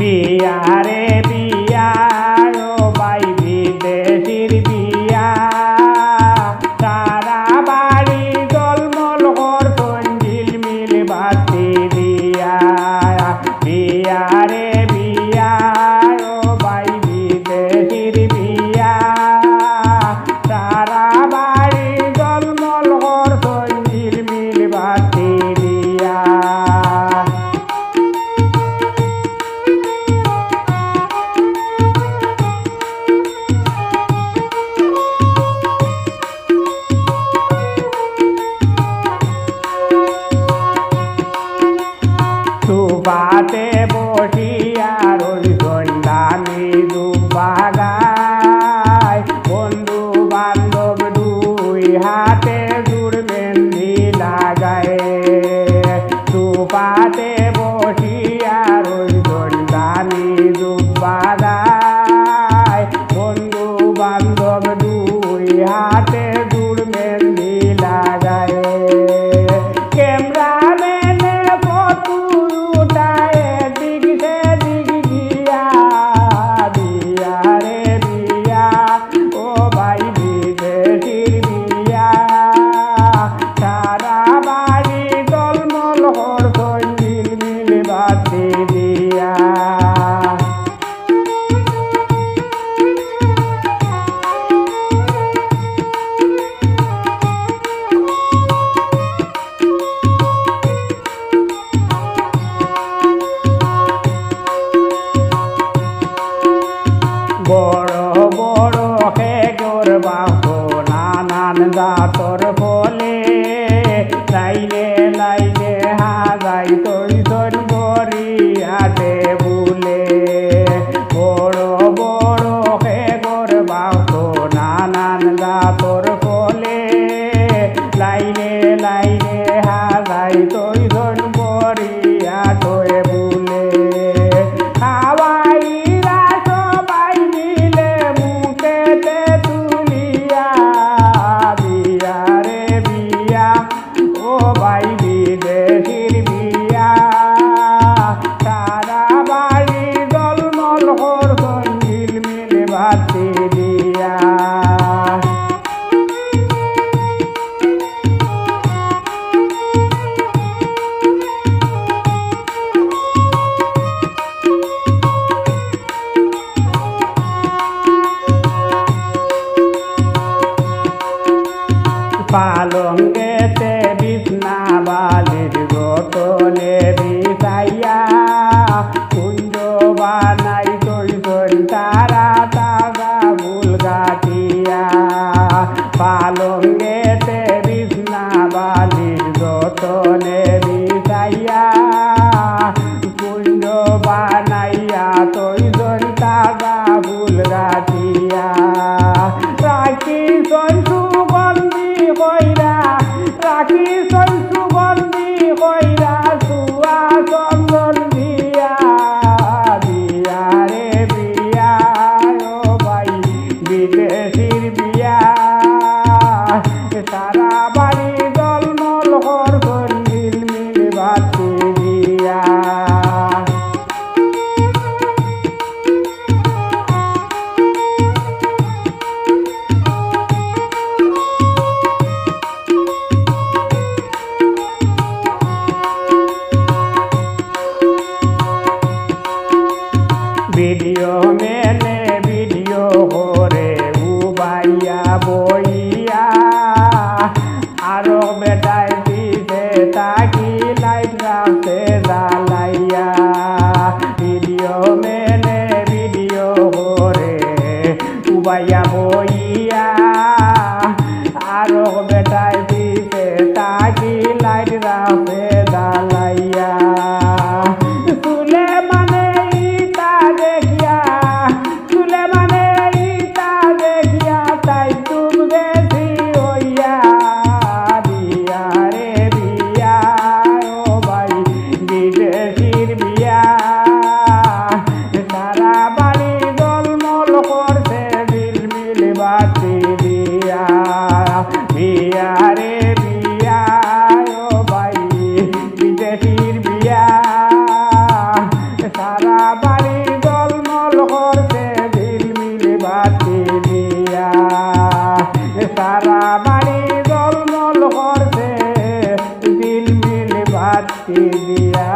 বিয়ারে বিয়া ও ভাই বিদেশির বিয়া সারা বাড়ি জলমল করতন ঝিলমিল বাতি দিয়া বিয়ারে বিয়া ও ভাই বিদেশির বিয়া সারা বাড়ি জলমল করতন ঝিলমিল বাতি দিয়া সুবাতে বসিয়া রইল দামি দুবাগায় বন্ধু বান্ধব দুই হাতে জুড়বেন্দি লাগায় সুবাতে বসিয়া রইল দামি দুবাগায় বন্ধু বান্ধব দুই হাতে জুড়বেন্দি লাগায় ক্যামেরাম্যানে ফটো বড় বড় খেজুর বাহু নানান জাতর ফলে লাইনে লাইনে হাজাই তৈতন গড়িয়াতে বুলে বড় বড় খেজুর বাহু নানান জাতর ফলে লাইনে লাইনে হাজাই তৈতন গড়িয়াতে বুলে বিদেশির বিয়া সারা বাড়ি জলমল করতন ঝিলমিল বাতি দিয়া পালঙ্গেতে বিছনা বালির গতলে বিছাইয়া কুঞ্জ বানাই তৈতন তারা তাজা ফুল গাঠিয়া পালঙ্গেতে বিছনা বালির গতলে বিছাইয়া কুঞ্জ বানাইয়া তৈতন তাজা ফুল গাঠিয়া রাখি সুগন্ধি কইরা রাখি সুগন্ধি কইরা সুয়া চন্দন দিয়া বিয়ারে বিয়া ও ভাই বিদেশির বিয়া সারা বাড়ি জলমল করতন ঝিলমিল বাতি দিয়া ভিডিও মেলে ভিডিও করে উবাইয়া বইয়া আরো বেটায় দিতে তাকি লাইট রাখতে জ্বালাইয়া ভিডিও মেলে ভিডিও করে উবাইয়া বইয়া আরো বেটায় দিতে তাকি লাইট রাখতে জ্বালাইয়া বিদেশির বিয়া সারা বাড়ি জলমল করছে ঝিলমিল বাতি দিয়া বিয়ারে বিয়া ও ভাই বিদেশির বিয়া সারা বাড়ি সারা বাড়ি জলমল করছে ঝিলমিল বাতি দিয়া